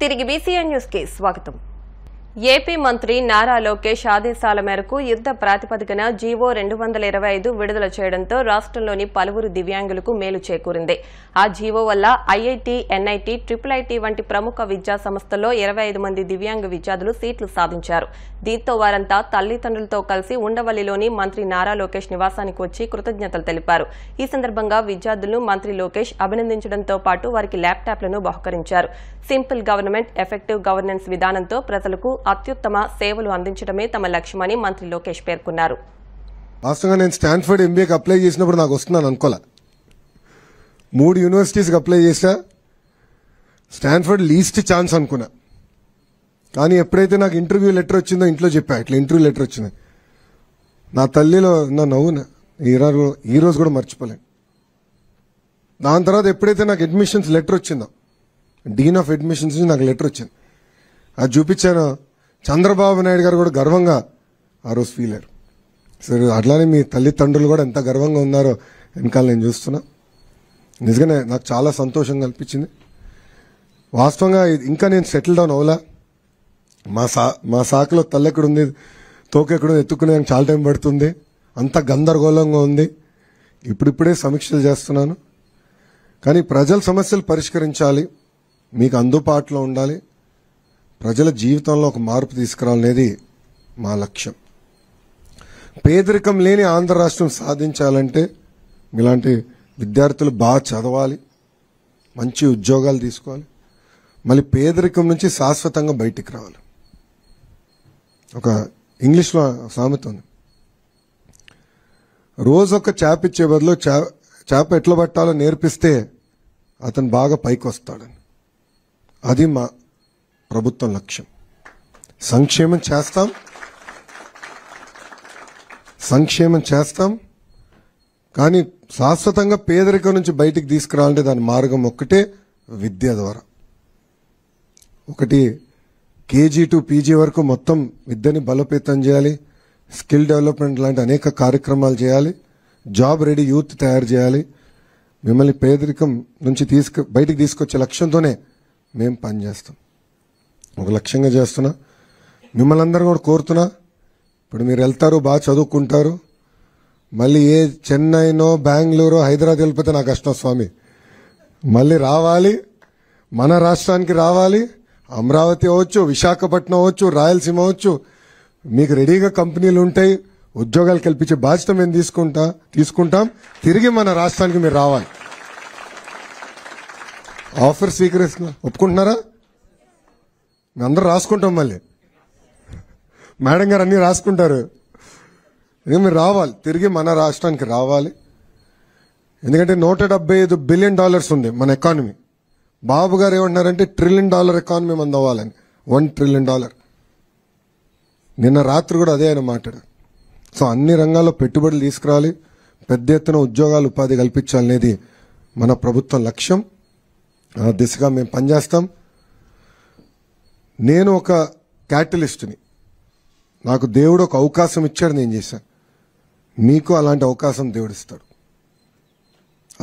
తిరిగి BCN news కి స్వాగతం. ఏపీ మంత్రి నారా లోకేష్ ఆదేశాల మేరకు యుద్ధ ప్రాతిపదికన జీవో 225 విడుదల చేయడంతో రాష్ట్రంలోని పలువురు దివ్యాంగులకు మేలు చేకూరింది. ఆ జీవో వల్ల ఐఐటీ, ఎన్ఐటీ, ట్రిపుల్ వంటి ప్రముఖ విద్యా సంస్థల్లో 25 మంది దివ్యాంగ విద్యార్థులు సీట్లు సాధించారు. దీంతో వారంతా తల్లిదండ్రులతో కలిసి ఉండవల్లిలోని మంత్రి నారా లోకేష్ నివాసానికి వచ్చి కృతజ్ఞతలు తెలిపారు. ఈ సందర్భంగా విద్యార్థులను మంత్రి లోకేష్ అభినందించడంతో పాటు వారికి ల్యాప్టాప్లను బహుకరించారు. సింపుల్ గవర్నమెంట్, ఎఫెక్టివ్ గవర్నెన్స్ విధానంతో ప్రజలకు అత్యుత్తమ సేవలు అందించడమే తమ లక్ష్యమని మంత్రి లోకేష్ పేర్కొన్నారు. వాస్తవంగా నేను స్టాన్ఫర్డ్ ఎంబీఏకి అప్లై చేసినప్పుడు నాకు వస్తున్నాను అనుకోలే. 3 యూనివర్సిటీస్కి అప్లై చేశా. స్టాన్ఫర్డ్ లీస్ట్ ఛాన్స్ అనుకున్నా. కానీ ఎప్పుడైతే నాకు ఇంటర్వ్యూ లెటర్ వచ్చిందో ఇంట్లో చెప్పా, ఇట్లా ఇంటర్వ్యూ లెటర్ వచ్చింది. నా తల్లిలో నా నవ్వున ఈ రోజు కూడా మర్చిపోలేను. దాని తర్వాత ఎప్పుడైతే నాకు అడ్మిషన్స్ లెటర్ వచ్చిందో, డీన్ ఆఫ్ అడ్మిషన్స్ నుంచి నాకు లెటర్ వచ్చింది, అది చూపించాను. చంద్రబాబు నాయుడు గారు కూడా గర్వంగా ఆ రోజు ఫీల్ అయ్యారు. సరే, అట్లానే మీ తల్లిదండ్రులు కూడా ఎంత గర్వంగా ఉన్నారో వెనకాల నేను చూస్తున్నా. నిజంగానే నాకు చాలా సంతోషంగా అనిపించింది. వాస్తవంగా ఇంకా నేను సెటిల్ డౌన్ అవ్వలా. మా శాఖలో తల్లెక్కడుంది, తోకెక్కడుంది ఎత్తుకునే చాలా టైం పడుతుంది. అంత గందరగోళంగా ఉంది. ఇప్పుడిప్పుడే సమీక్షలు చేస్తున్నాను. కానీ ప్రజల సమస్యలు పరిష్కరించాలి, మీకు అందుబాటులో ఉండాలి, ప్రజల జీవితంలో ఒక మార్పు తీసుకురావాలనేది మా లక్ష్యం. పేదరికం లేని ఆంధ్ర రాష్ట్రం సాధించాలంటే ఇలాంటి విద్యార్థులు బాగా చదవాలి, మంచి ఉద్యోగాలు తీసుకోవాలి, మళ్ళీ పేదరికం నుంచి శాశ్వతంగా బయటికి రావాలి. ఒక ఇంగ్లీష్లో సామెత ఉంది, రోజొక చేప ఇచ్చే బదులు చేప ఎట్లా పట్టాలో నేర్పిస్తే అతను బాగా పైకి వస్తాడని. అది మా ప్రభుత్వం లక్ష్యం. సంక్షేమం చేస్తాం కానీ శాశ్వతంగా పేదరికం నుంచి బయటికి తీసుకురావాలంటే దాని మార్గం ఒక్కటే, విద్య ద్వారా. ఒకటి కేజీ టు పీజీ వరకు మొత్తం విద్యని బలోపేతం చేయాలి, స్కిల్ డెవలప్మెంట్ లాంటి అనేక కార్యక్రమాలు చేయాలి, జాబ్ రెడీ యూత్ తయారు చేయాలి. మిమ్మల్ని పేదరికం నుంచి బయటికి తీసుకొచ్చే లక్ష్యంతోనే మేము పనిచేస్తాం. ఒక లక్ష్యంగా చేస్తున్నా. మిమ్మల్ని అందరూ కూడా కోరుతున్నా, ఇప్పుడు మీరు వెళ్తారు, బాగా చదువుకుంటారు, మళ్ళీ ఏ చెన్నైనో, బెంగళూరు, హైదరాబాద్ వెళ్ళిపోతే నాకు కష్టం స్వామి. మళ్ళీ రావాలి, మన రాష్ట్రానికి రావాలి. అమరావతి అవ్వచ్చు, విశాఖపట్నం అవ్వచ్చు, రాయలసీమ అవ్వచ్చు, మీకు రెడీగా కంపెనీలు ఉంటాయి. ఉద్యోగాలు కల్పించే బాధ్యత మేము తీసుకుంటాం. తిరిగి మన రాష్ట్రానికి మీరు రావాలి. ఆఫర్ స్వీకరిస్తున్నా, ఒప్పుకుంటున్నారా? మేము అందరూ రాసుకుంటాం. మళ్ళీ మేడం గారు అన్ని రాసుకుంటారు. మీరు రావాలి, తిరిగి మన రాష్ట్రానికి రావాలి. ఎందుకంటే $175 బిలియన్ ఉంది మన ఎకానమీ. బాబు గారు ఏమంటున్నారంటే $1 ట్రిలియన్ ఎకానమీ మంది అవ్వాలని. $1 ట్రిలియన్. నిన్న రాత్రి కూడా అదే ఆయన మాట్లాడారు. సో అన్ని రంగాల్లో పెట్టుబడులు తీసుకురావాలి, పెద్ద ఎత్తున ఉద్యోగాలు, ఉపాధి కల్పించాలనేది మన ప్రభుత్వం లక్ష్యం. ఆ దిశగా మేము పనిచేస్తాం. నేను ఒక క్యాటలిస్ట్ని. నాకు దేవుడు ఒక అవకాశం ఇచ్చాడు, నేను చేశాను. మీకు అలాంటి అవకాశం దేవుడు ఇస్తాడు.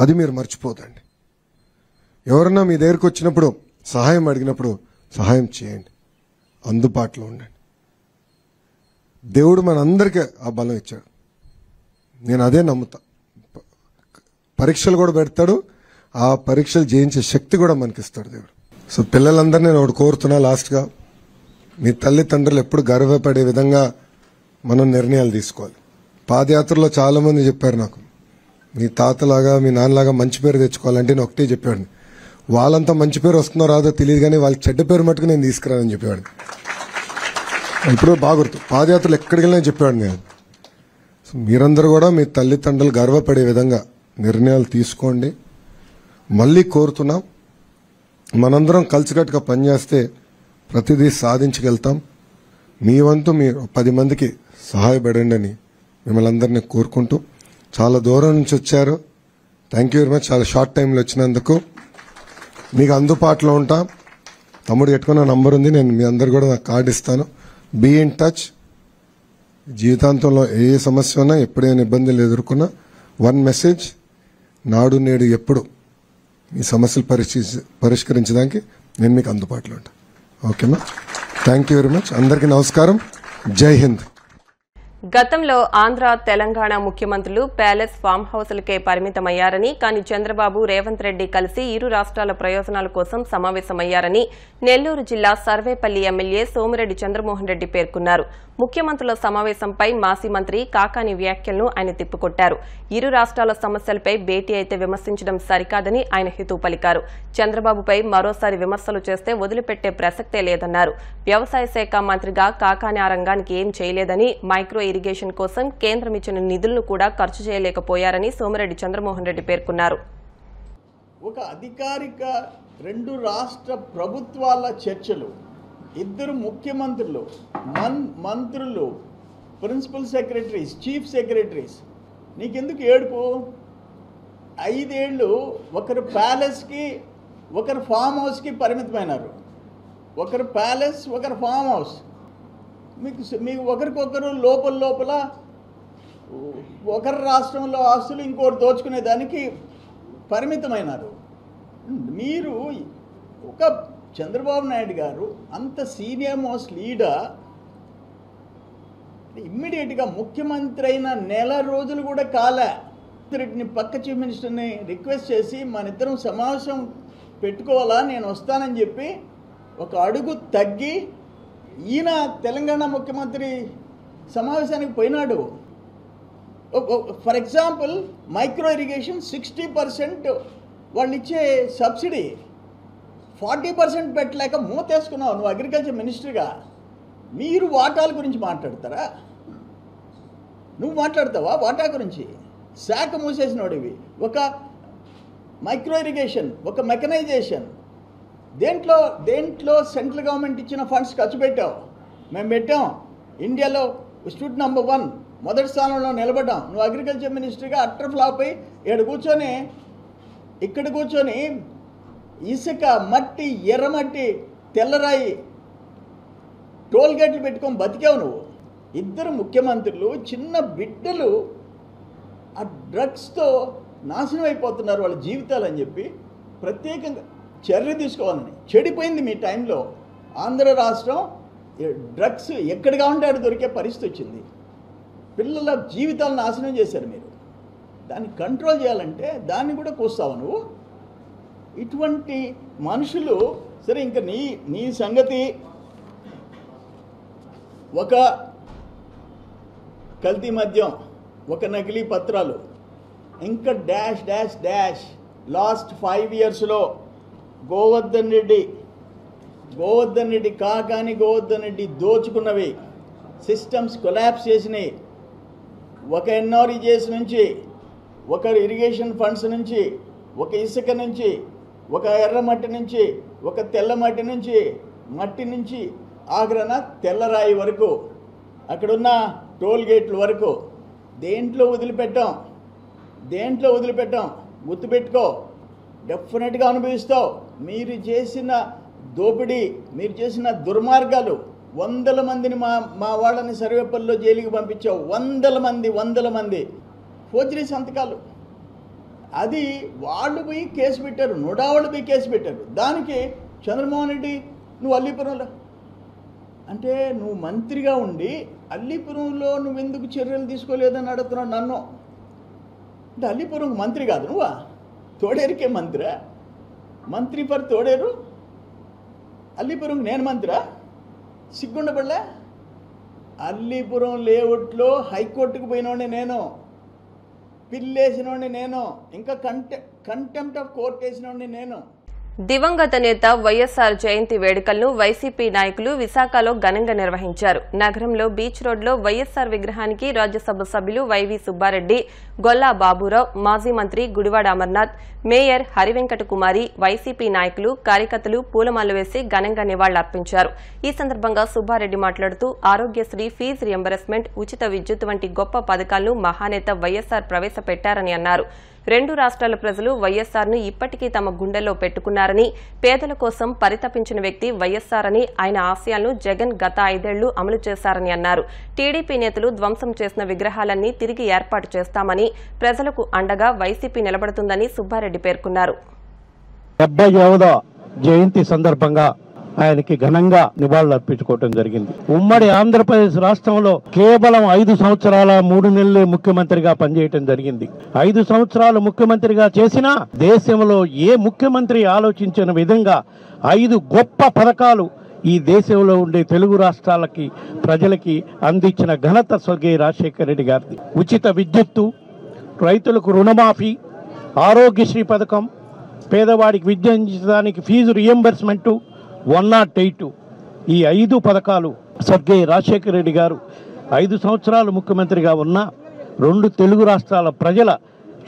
అది మీరు మర్చిపోదండి. ఎవరన్నా మీ దగ్గరకు వచ్చినప్పుడు, సహాయం అడిగినప్పుడు సహాయం చేయండి, అందుబాటులో ఉండండి. దేవుడు మనందరికీ ఆ బలం ఇచ్చాడు. నేను అదే నమ్ముతా. పరీక్షలు కూడా పెడతాడు, ఆ పరీక్షలు జయించే శక్తి కూడా మనకిస్తాడు దేవుడు. సో పిల్లలందరినీ నేను ఒకటి కోరుతున్నా, లాస్ట్గా, మీ తల్లిదండ్రులు ఎప్పుడు గర్వపడే విధంగా మనం నిర్ణయాలు తీసుకోవాలి. పాదయాత్రలో చాలా మంది చెప్పారు నాకు, మీ తాతలాగా మీ నాన్నలాగా మంచి పేరు తెచ్చుకోవాలంటే నేను ఒకటే చెప్పాడు. వాళ్ళంతా మంచి పేరు వస్తుందో రాదో తెలియదు, కానీ వాళ్ళకి చెడ్డ పేరు మటుకు నేను తీసుకురానని చెప్పాడు. ఇప్పుడు బాగా గుర్తు, పాదయాత్రలు ఎక్కడికి వెళ్ళినా చెప్పాడు నేను. సో మీరందరూ కూడా మీ తల్లిదండ్రులు గర్వపడే విధంగా నిర్ణయాలు తీసుకోండి. మళ్ళీ కోరుతున్నాం, మనందరం కలిసికట్టుగా పనిచేస్తే ప్రతిదీ సాధించగలుగుతాం. మీ వంతు మీరు 10 మందికి సహాయపడండి అని మిమ్మల్ని అందరినీ కోరుకుంటూ, చాలా దూరం నుంచి వచ్చారు, థ్యాంక్ యూ వెరీ మచ్. చాలా షార్ట్ టైంలో వచ్చినందుకు మీకు అందుబాటులో ఉంటాం. తమ్ముడు పెట్టుకున్న నంబర్ ఉంది, నేను మీ అందరు కూడా నాకు కార్డు ఇస్తాను. Be in touch. జీవితాంతంలో ఏ సమస్య ఉన్నా, ఎప్పుడైనా ఇబ్బందులు ఎదుర్కొన్నా, 1 మెసేజ్, నాడు నేడు ఎప్పుడు మీ సమస్యలు పరిష్కరించడానికి నేను మీకు అందుబాటులో ఉంటాను. ఓకేనా? Thank you very much. అందరికీ నమస్కారం. జై హింద్. గతంలో ఆంధ్ర, తెలంగాణ ముఖ్యమంత్రులు ప్యాలెస్ ఫామ్ హౌస్లకే పరిమితమయ్యారని, కానీ చంద్రబాబు, రేవంత్ రెడ్డి కలిసి ఇరు రాష్ట్రాల ప్రయోజనాల కోసం సమావేశమయ్యారని నెల్లూరు జిల్లా సర్వేపల్లి ఎమ్మెల్యే సోమిరెడ్డి చంద్రమోహన్ రెడ్డి పేర్కొన్నారు. ముఖ్యమంత్రుల సమావేశంపై మాజీ మంత్రి కాకాని వ్యాఖ్యలను ఆయన తిప్పికొట్టారు. ఇరు రాష్ట్రాల సమస్యలపై భేటీ అయితే విమర్శించడం సరికాదని ఆయన హితవు పలికారు. చంద్రబాబుపై మరోసారి విమర్శలు చేస్తే వదిలిపెట్టే ప్రసక్తే లేదన్నారు. వ్యవసాయ శాఖ మంత్రిగా కాకాని ఆ రంగానికి ఏం చేయలేదని, మైక్రో ఇరిగేషన్ కోసం కేంద్రం ఇచ్చిన నిధులను కూడా ఖర్చు చేయలేకపోయారని సోమిరెడ్డి చంద్రమోహన్ రెడ్డి పేర్కొన్నారు. ఒక అధికారిక రెండు రాష్ట్ర ప్రభుత్వాల చర్చలు, ఇద్దరు ముఖ్యమంత్రులు, మంత్రులు, ప్రిన్సిపల్ సెక్రటరీస్, చీఫ్ సెక్రటరీస్, నీకెందుకు ఏడుపు? 5 ఏళ్ళు ఒకరు ప్యాలెస్కి, ఒకరు ఫామ్ హౌస్కి పరిమితమైనారు. ఒకరు ప్యాలెస్, ఒకరు ఫామ్ హౌస్. మీకు ఒకరికొకరు లోపల ఒకరి రాష్ట్రంలో ఆస్తులు ఇంకోటి దోచుకునే దానికి పరిమితమైనారు. మీరు ఒక చంద్రబాబు నాయుడు గారు అంత సీనియర్ మోస్ట్ లీడర్ ఇమ్మీడియట్గా ముఖ్యమంత్రి అయిన నెల రోజులు కూడా కాలే, రెడ్డిని పక్క చీఫ్ మినిస్టర్ని రిక్వెస్ట్ చేసి మన ఇద్దరం సమావేశం పెట్టుకోవాలా, నేను వస్తానని చెప్పి ఒక అడుగు తగ్గి ఈయన తెలంగాణ ముఖ్యమంత్రి సమావేశానికి పోయినాడు. ఫర్ ఎగ్జాంపుల్ మైక్రో ఇరిగేషన్ 60% వాళ్ళు ఇచ్చే సబ్సిడీ 40% పెట్టలేక మూతేసుకున్నావు నువ్వు అగ్రికల్చర్ మినిస్టర్గా. మీరు వాటాల గురించి మాట్లాడతారా? నువ్వు మాట్లాడతావా వాటా గురించి? శాఖ మూసేసినోడివి. ఒక మైక్రో ఇరిగేషన్, ఒక మెకనైజేషన్, దేంట్లో సెంట్రల్ గవర్నమెంట్ ఇచ్చిన ఫండ్స్ ఖర్చు పెట్టావు. మేము పెట్టాం. ఇండియాలో స్టూడెంట్ నంబర్ 1 మొదటి స్థానంలో నిలబడ్డాం. నువ్వు అగ్రికల్చర్ మినిస్టర్గా అట్టర్ ఫ్లాప్ అయి ఇక్కడ కూర్చొని ఇసుక, మట్టి, ఎర్రమట్టి, తెల్లరాయి, టోల్ గేట్లు పెట్టుకొని బతికావు నువ్వు. ఇద్దరు ముఖ్యమంత్రులు, చిన్న బిడ్డలు ఆ డ్రగ్స్తో నాశనం అయిపోతున్నారు వాళ్ళ జీవితాలని చెప్పి ప్రత్యేకంగా చర్య తీసుకోవాలని. చెడిపోయింది మీ టైంలో. ఆంధ్ర రాష్ట్రం డ్రగ్స్ ఎక్కడిగా ఉంటే అక్కడ దొరికే పరిస్థితి వచ్చింది. పిల్లల జీవితాలను నాశనం చేశారు మీరు. దాన్ని కంట్రోల్ చేయాలంటే దాన్ని కూడా కూస్తావు నువ్వు. ఇటువంటి మనుషులు. సరే, ఇంకా నీ సంగతి ఒక కల్తీ మద్యం, ఒక నకిలీ పత్రాలు, ఇంకా డాష్ డాష్ డాష్. లాస్ట్ 5 ఇయర్స్లో గోవర్ధన్ రెడ్డి కాకాని గోవర్ధన్ రెడ్డి దోచుకున్నవి, సిస్టమ్స్ కొలాప్స్ చేసినాయి. ఒక ఎన్ఆర్ఈజేస్ నుంచి, ఒక ఇరిగేషన్ ఫండ్స్ నుంచి, ఒక ఇసుక నుంచి, ఒక ఎర్రమట్టి నుంచి, ఒక తెల్లమట్టి నుంచి, మట్టి నుంచి ఆఖరణ తెల్లరాయి వరకు, అక్కడున్న టోల్ గేట్ల వరకు దేంట్లో వదిలిపెట్టాం. గుర్తుపెట్టుకో, డెఫినెట్గా అనుభవిస్తావు. మీరు చేసిన దోపిడీ, మీరు చేసిన దుర్మార్గాలు. 100 మందిని మా వాళ్ళని సర్వేపల్లిలో జైలుకి పంపించావు. 100 మంది ఫోర్జరీ సంతకాలు. అది వాళ్ళు పోయి కేసు పెట్టారు, నుడావాళ్ళు పోయి కేసు పెట్టారు. దానికి చంద్రమోహన్ రెడ్డి నువ్వు అల్లీపురంలో అంటే నువ్వు మంత్రిగా ఉండి అల్లీపురంలో నువ్వెందుకు చర్యలు తీసుకోలేదని అడుగుతున్నావు నన్ను. అంటే అల్లీపురం మంత్రి కాదు నువ్వా? తోడేరుకే మంత్రా? మంత్రి ఫర్ తోడేరు. అల్లీపురం నేను మంత్రా? సిగ్గుండబడలే? అల్లీపురం లేఅవుట్లో హైకోర్టుకు పోయినోడిని నేను, పిల్లేసినోడిని నేను, ఇంకా కంటెంప్ట్ ఆఫ్ కోర్ట్ వేసినోడిని నేను. దివంగత నేత వైఎస్సార్ జయంతి వేడుకలను వైసీపీ నాయకులు విశాఖలో ఘనంగా నిర్వహించారు. నగరంలో బీచ్ రోడ్లో వైఎస్సార్ విగ్రహానికి రాజ్యసభ సభ్యులు వైవీ సుబ్బారెడ్డి, గొల్లా బాబురావు, మాజీ మంత్రి గుడివాడ అమర్నాథ్, మేయర్ హరివెంకట కుమారి, వైసీపీ నాయకులు, కార్యకర్తలు పూలమాలలు వేసి ఘనంగా నివాళులర్పించారు. ఈ సందర్భంగా సుబ్బారెడ్డి మాట్లాడుతూ ఆరోగ్యశ్రీ, ఫీజు రియంబర్స్మెంట్, ఉచిత విద్యుత్ వంటి గొప్ప పథకాలను మహానేత వైఎస్సార్ ప్రవేశపెట్టారని అన్నారు. 2 రాష్ట్రాల ప్రజలు వైఎస్సార్ను ఇప్పటికీ తమ గుండెల్లో పెట్టుకున్నారని, పేదల కోసం పరితపించిన వ్యక్తి వైఎస్సార్ అని, ఆయన ఆశయాలను జగన్ గత 5 ఏళ్లు అమలు చేశారని అన్నారు. టీడీపీ నేతలు ధ్వంసం చేసిన విగ్రహాలన్నీ తిరిగి ఏర్పాటు చేస్తామని, ప్రజలకు అండగా వైసీపీ నిలబడుతుందని సుబ్బారెడ్డి పేర్కొన్నారు. 75వ జయంతి సందర్భంగా ఆయనకి ఘనంగా నివాళులు అర్పించుకోవటం జరిగింది. ఉమ్మడి ఆంధ్రప్రదేశ్ రాష్ట్రంలో కేవలం 5 సంవత్సరాల 3 నెలలే ముఖ్యమంత్రిగా పనిచేయటం జరిగింది. 5 సంవత్సరాలు ముఖ్యమంత్రిగా చేసినా దేశంలో ఏ ముఖ్యమంత్రి ఆలోచించిన విధంగా 5 గొప్ప పథకాలు ఈ దేశంలో ఉండే తెలుగు రాష్ట్రాలకి ప్రజలకి అందించిన ఘనత స్వర్గీయ రాజశేఖర రెడ్డి గారిది. ఉచిత విద్యుత్తు, రైతులకు రుణమాఫీ, ఆరోగ్యశ్రీ పథకం, పేదవాడికి విద్య అందించడానికి ఫీజు రియంబర్స్మెంటు, 108 ఈ 5 పథకాలు స్వర్గీయ రాజశేఖర రెడ్డి గారు 5 సంవత్సరాలు ముఖ్యమంత్రిగా ఉన్న 2 తెలుగు రాష్ట్రాల ప్రజల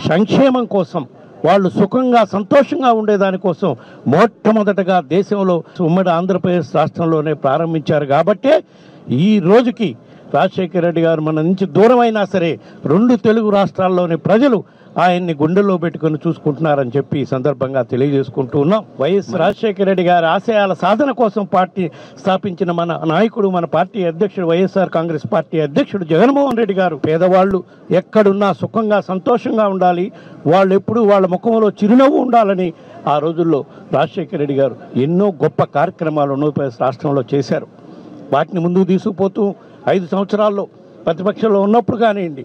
సంక్షేమం కోసం, వాళ్ళు సుఖంగా సంతోషంగా ఉండేదానికోసం మొట్టమొదటగా దేశంలో ఉమ్మడి ఆంధ్రప్రదేశ్ రాష్ట్రంలోనే ప్రారంభించారు. కాబట్టే ఈ రోజుకి రాజశేఖర రెడ్డి గారు మన నుంచి దూరమైనా సరే 2 తెలుగు రాష్ట్రాల్లోని ప్రజలు ఆయన్ని గుండెల్లో పెట్టుకుని చూసుకుంటున్నారని చెప్పి ఈ సందర్భంగా తెలియజేసుకుంటూ ఉన్నాం. వైఎస్ రాజశేఖర రెడ్డి గారి ఆశయాల సాధన కోసం పార్టీ స్థాపించిన మన నాయకుడు, మన పార్టీ అధ్యక్షుడు, వైఎస్ఆర్ కాంగ్రెస్ పార్టీ అధ్యక్షుడు జగన్మోహన్ రెడ్డి గారు పేదవాళ్ళు ఎక్కడున్నా సుఖంగా సంతోషంగా ఉండాలి, వాళ్ళు ఎప్పుడూ వాళ్ళ ముఖంలో చిరునవ్వు ఉండాలని ఆ రోజుల్లో రాజశేఖర రెడ్డి గారు ఎన్నో గొప్ప కార్యక్రమాలు ఆంధ్రప్రదేశ్ రాష్ట్రంలో చేశారు. వాటిని ముందుకు తీసుకుపోతూ 5 సంవత్సరాల్లో ప్రతిపక్షంలో ఉన్నప్పుడు కానివ్వండి,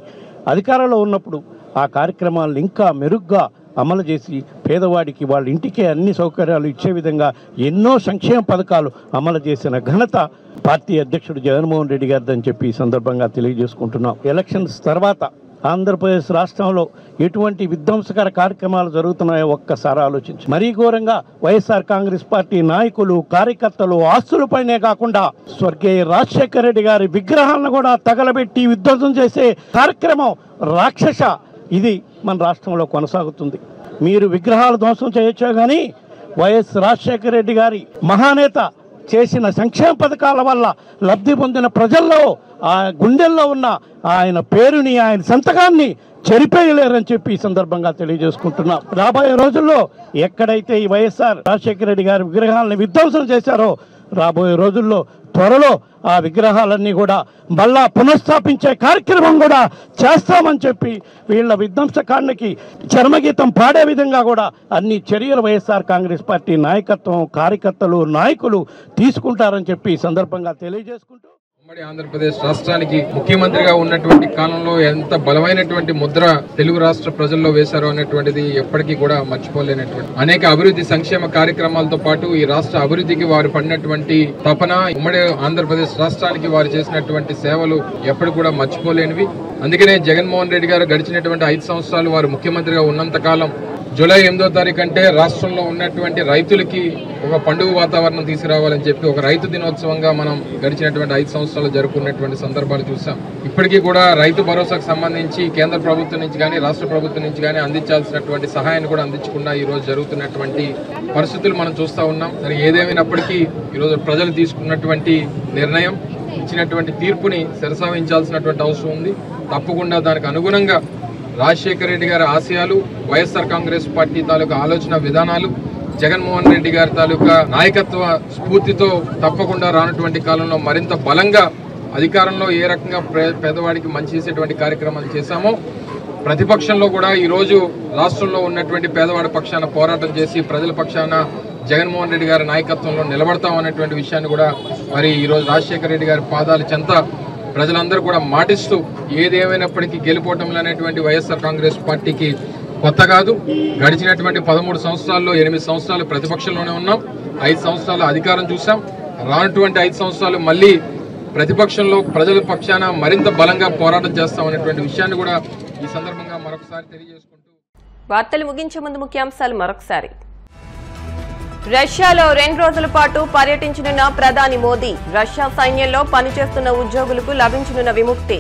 అధికారంలో ఉన్నప్పుడు ఆ కార్యక్రమాలను ఇంకా మెరుగ్గా అమలు చేసి పేదవాడికి వాళ్ళ ఇంటికే అన్ని సౌకర్యాలు ఇచ్చే విధంగా ఎన్నో సంక్షేమ పథకాలు అమలు చేసిన ఘనత పార్టీ అధ్యక్షుడు జగన్మోహన్ రెడ్డి గారిదని చెప్పి ఈ సందర్భంగా తెలియజేసుకుంటున్నాం. ఎలక్షన్స్ తర్వాత ఆంధ్రప్రదేశ్ రాష్ట్రంలో ఎటువంటి విధ్వంసకర కార్యక్రమాలు జరుగుతున్నాయో ఒక్కసారి ఆలోచించి, మరీ ఘోరంగా వైఎస్ఆర్ కాంగ్రెస్ పార్టీ నాయకులు, కార్యకర్తలు ఆస్తులపైనే కాకుండా స్వర్గీయ రాజశేఖర రెడ్డి గారి విగ్రహాలను కూడా తగలబెట్టి విధ్వంసం చేసే కార్యక్రమం రాక్షస ఇది మన రాష్ట్రంలో కొనసాగుతుంది. మీరు విగ్రహాలు ధ్వంసం చేయొచ్చో కానీ వైఎస్ రాజశేఖర రెడ్డి గారి మహానేత చేసిన సంక్షేమ పథకాల వల్ల లబ్ధి పొందిన ప్రజల్లో ఆ గుండెల్లో ఉన్న ఆయన పేరుని, ఆయన సంతకాన్ని చెరిపేయలేరని చెప్పి ఈ సందర్భంగా తెలియజేసుకుంటున్నాం. రాబోయే రోజుల్లో ఎక్కడైతే ఈ వైఎస్ఆర్ రాజశేఖర రెడ్డి గారి విగ్రహాలను విధ్వంసం చేశారో రాబోయే రోజుల్లో త్వరలో ఆ విగ్రహాలన్నీ కూడా మళ్ళా పునఃస్థాపించే కార్యక్రమం కూడా చేస్తామని చెప్పి వీళ్ళ విధ్వంసకాండకి చర్మగీతం పాడే విధంగా కూడా అన్ని చర్యలు వైఎస్ఆర్ కాంగ్రెస్ పార్టీ నాయకత్వం, కార్యకర్తలు, నాయకులు తీసుకుంటారని చెప్పి ఈ సందర్భంగా తెలియజేసుకుంటూ, ఉమ్మడి ఆంధ్రప్రదేశ్ రాష్ట్రానికి ముఖ్యమంత్రిగా ఉన్నటువంటి కాలంలో ఎంత బలమైనటువంటి ముద్ర తెలుగు రాష్ట్ర ప్రజల్లో వేశారో అనేటువంటిది ఎప్పటికీ కూడా మర్చిపోలేనటువంటి అనేక అభివృద్ధి సంక్షేమ కార్యక్రమాలతో పాటు ఈ రాష్ట్ర అభివృద్ధికి వారు పడినటువంటి తపన, ఉమ్మడి ఆంధ్రప్రదేశ్ రాష్ట్రానికి వారు చేసినటువంటి సేవలు ఎప్పటికి కూడా మర్చిపోలేనివి. అందుకనే జగన్మోహన్ రెడ్డి గారు గడిచినటువంటి 5 సంవత్సరాలు వారు ముఖ్యమంత్రిగా ఉన్నంత కాలం జూలై 8వ తారీఖు అంటే రాష్ట్రంలో ఉన్నటువంటి రైతులకి ఒక పండుగ వాతావరణం తీసుకురావాలని చెప్పి ఒక రైతు దినోత్సవంగా మనం గడిచినటువంటి 5 సంవత్సరాలు జరుపుకున్నటువంటి సందర్భాలు చూసాం. ఇప్పటికీ కూడా రైతు భరోసాకు సంబంధించి కేంద్ర ప్రభుత్వం నుంచి కానీ రాష్ట్ర ప్రభుత్వం నుంచి కానీ అందించాల్సినటువంటి సహాయాన్ని కూడా అందించకుండా ఈ రోజు జరుగుతున్నటువంటి పరిస్థితులు మనం చూస్తూ ఉన్నాం. మరి ఏదేమైనప్పటికీ ఈరోజు ప్రజలు తీసుకున్నటువంటి నిర్ణయం, ఇచ్చినటువంటి తీర్పుని శిరసావహించాల్సినటువంటి అవసరం ఉంది. తప్పకుండా దానికి అనుగుణంగా రాజశేఖర రెడ్డి గారి ఆశయాలు, వైఎస్ఆర్ కాంగ్రెస్ పార్టీ తాలూకా ఆలోచన విధానాలు, జగన్మోహన్ రెడ్డి గారి తాలూకా నాయకత్వ స్ఫూర్తితో తప్పకుండా రానటువంటి కాలంలో మరింత బలంగా అధికారంలో ఏ రకంగా పేదవాడికి మంచి చేసేటువంటి కార్యక్రమాలు చేశామో ప్రతిపక్షంలో కూడా ఈరోజు రాష్ట్రంలో ఉన్నటువంటి పేదవాడి పక్షాన పోరాటం చేసి ప్రజల పక్షాన జగన్మోహన్ రెడ్డి గారి నాయకత్వంలో నిలబడతాం అనేటువంటి విషయాన్ని కూడా మరి ఈరోజు రాజశేఖర రెడ్డి గారి పాదాల చెంత ప్రజలందరూ కూడా మాటిస్తూ ఏదేమైనప్పటికీ గెలుపోవటంలో అనేటువంటి వైఎస్ఆర్ కాంగ్రెస్ పార్టీకి కొత్త కాదు. గడిచినటువంటి 13 సంవత్సరాల్లో 8 సంవత్సరాలు ప్రతిపక్షంలోనే ఉన్నాం, 5 సంవత్సరాలు అధికారం చూసాం. రానటువంటి 5 సంవత్సరాలు మళ్ళీ ప్రతిపక్షంలో ప్రజల పక్షాన మరింత బలంగా పోరాటం చేస్తాం అనేటువంటి విషయాన్ని కూడా ఈ సందర్భంగా మరొకసారి తెలియజేసుకుంటూ వార్తలు ముగించే ముందు ముఖ్యాంశాలు మరొకసారి. రష్యాలో 2 రోజుల పాటు పర్యటించనున్న ప్రధాని మోదీ, రష్యా సైన్యంలో పనిచేస్తున్న ఉద్యోగులకు లభించనున్న విముక్తి.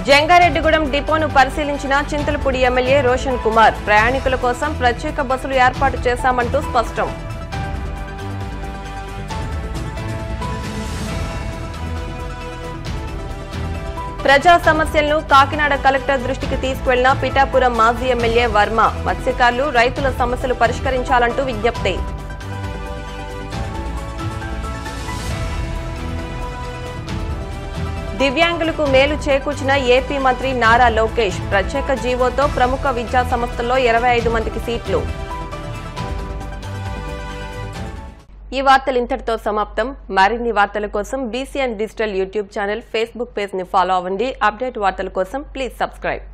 జంగారెడ్డిగూడెం డిపోను పరిశీలించిన చింతలపూడి ఎమ్మెల్యే రోషన్ కుమార్, ప్రయాణికుల కోసం ప్రత్యేక బస్సులు ఏర్పాటు చేశామంటూ స్పష్టం. ప్రజా సమస్యలను కాకినాడ కలెక్టర్ దృష్టికి తీసుకువెళ్లిన పిఠాపురం మాజీ ఎమ్మెల్యే వర్మ, మత్స్యకారులు, రైతుల సమస్యలు పరిష్కరించాలంటూ విజ్ఞప్తి. దివ్యాంగులకు మేలు చేకూర్చిన ఏపీ మంత్రి నారా లోకేష్ ప్రత్యేక జీవోతో ప్రముఖ విద్యా సంస్థల్లో 25 మందికి సీట్లు. ఈ వార్తలు ఇంతటితో సమాప్తం. మరిన్ని వార్తల కోసం BCN digital YouTube channel, Facebook page ని ఫాలో అవ్వండి. అప్డేట్ వార్తల కోసం ప్లీజ్ సబ్స్క్రైబ్.